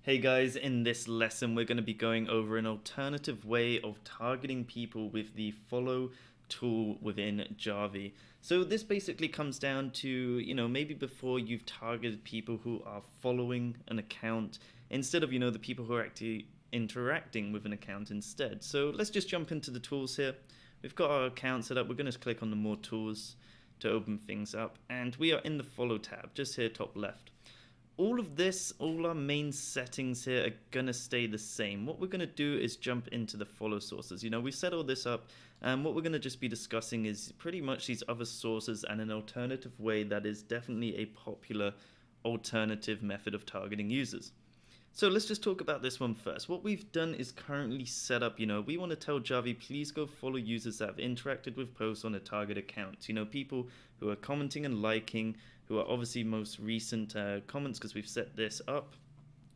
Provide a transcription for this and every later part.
Hey guys, in this lesson we're going to be going over an alternative way of targeting people with the follow tool within Jarvee. So this basically comes down to, maybe before you've targeted people who are following an account instead of, the people who are actually interacting with an account instead. So let's just jump into the tools here. We've got our account set up. We're going to click on the more tools to open things up, and we are in the follow tab just here top left. All our main settings here are gonna stay the same. What we're gonna do is jump into the follow sources. We've set all this up, and what we're gonna just be discussing is pretty much these other sources and an alternative way that is definitely a popular alternative method of targeting users. So let's just talk about this one first. What we've done is currently set up, we want to tell Jarvee, please go follow users that have interacted with posts on a target account. People who are commenting and liking, who are obviously most recent comments because we've set this up.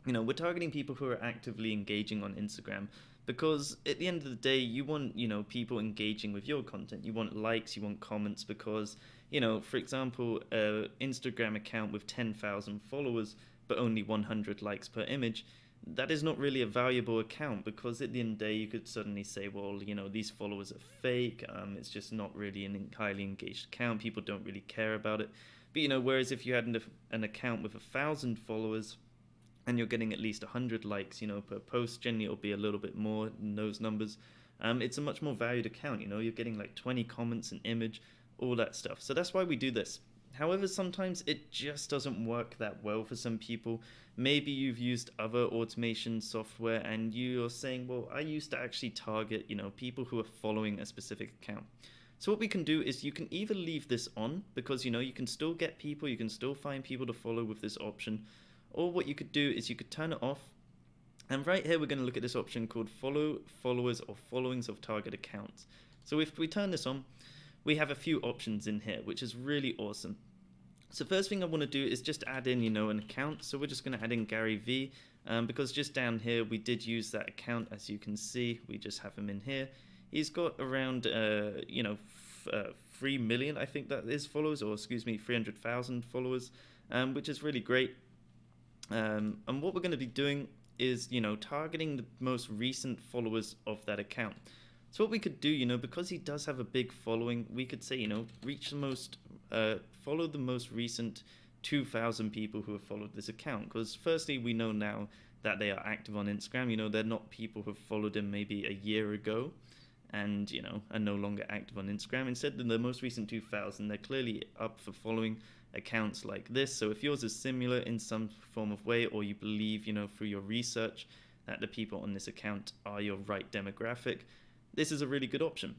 We're targeting people who are actively engaging on Instagram because at the end of the day, you want, people engaging with your content. You want likes, you want comments because, for example, an Instagram account with 10,000 followers but only 100 likes per image, that is not really a valuable account because at the end of the day you could suddenly say, well, these followers are fake, it's just not really an highly engaged account, people don't really care about it. But whereas if you had an account with 1,000 followers and you're getting at least 100 likes, per post, generally it'll be a little bit more than those numbers. It's a much more valued account. You're getting like 20 comments, an image, all that stuff. So that's why we do this. However, sometimes it just doesn't work that well for some people. Maybe you've used other automation software and you're saying, well, I used to actually target, people who are following a specific account. So what we can do is you can either leave this on because, you can still get people, you can still find people to follow with this option. Or what you could do is you could turn it off. And right here, we're going to look at this option called follow, followers, or followings of target accounts. So if we turn this on, we have a few options in here, which is really awesome. So first thing I want to do is just add in, an account. So we're just going to add in Gary V, because just down here we did use that account. As you can see, we just have him in here. He's got around, 3 million, I think that is, followers, or excuse me, 300,000 followers, which is really great. And what we're going to be doing is, targeting the most recent followers of that account. So what we could do, because he does have a big following, we could say, reach the most, follow the most recent 2,000 people who have followed this account. Because firstly, we know now that they are active on Instagram. They're not people who have followed him maybe a year ago and, are no longer active on Instagram. Instead, the most recent 2,000, they're clearly up for following accounts like this. So if yours is similar in some form of way, or you believe, through your research that the people on this account are your right demographic, this is a really good option.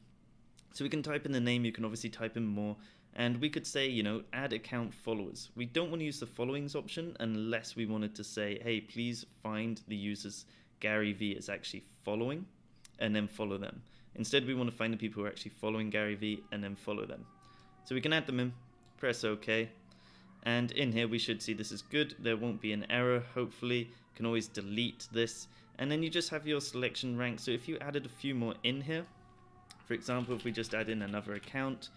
So we can type in the name, you can obviously type in more, and we could say, add account followers. We don't want to use the followings option unless we wanted to say, hey, please find the users Gary V is actually following and then follow them. Instead, we want to find the people who are actually following Gary V and then follow them. So we can add them in, press OK, and in here we should see this is good. There won't be an error, hopefully. You can always delete this, and then you just have your selection rank. So if you added a few more in here, for example, if we just add in another account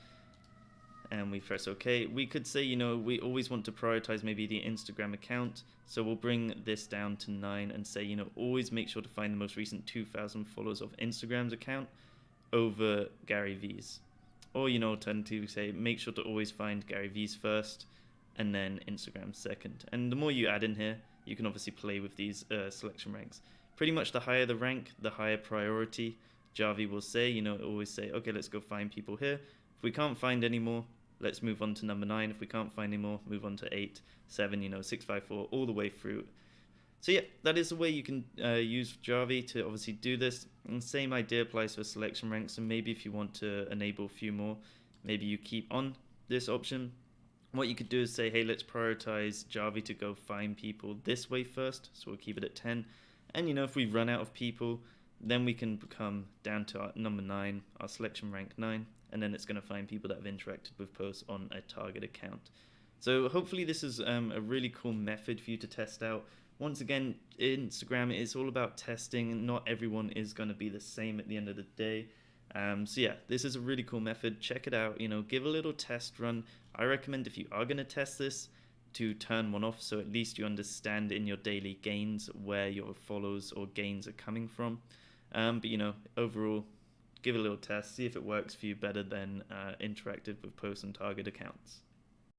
and we press OK, we could say, we always want to prioritize maybe the Instagram account. So we'll bring this down to 9 and say, always make sure to find the most recent 2,000 followers of Instagram's account over Gary V's. Or, alternatively say, make sure to always find Gary V's first and then Instagram second. And the more you add in here, you can obviously play with these selection ranks. Pretty much the higher the rank, the higher priority. Jarvee will say, always say, okay, let's go find people here. If we can't find any more, let's move on to number 9. If we can't find any more, move on to 8, 7, 6, 5, 4, all the way through. So yeah, that is the way you can use Jarvee to obviously do this. And same idea applies for selection ranks. And maybe if you want to enable a few more, maybe you keep on this option. What you could do is say, hey, let's prioritize Jarvee to go find people this way first. So we'll keep it at 10. And if we run out of people, then we can come down to our number 9, our selection rank 9, and then it's going to find people that have interacted with posts on a target account. So hopefully this is a really cool method for you to test out. Once again, Instagram is all about testing. Not everyone is going to be the same at the end of the day. So yeah, this is a really cool method. Check it out. Give a little test run. I recommend if you are going to test this, to turn one off, so at least you understand in your daily gains where your follows or gains are coming from. But overall, give it a little test, see if it works for you better than interactive with post and target accounts.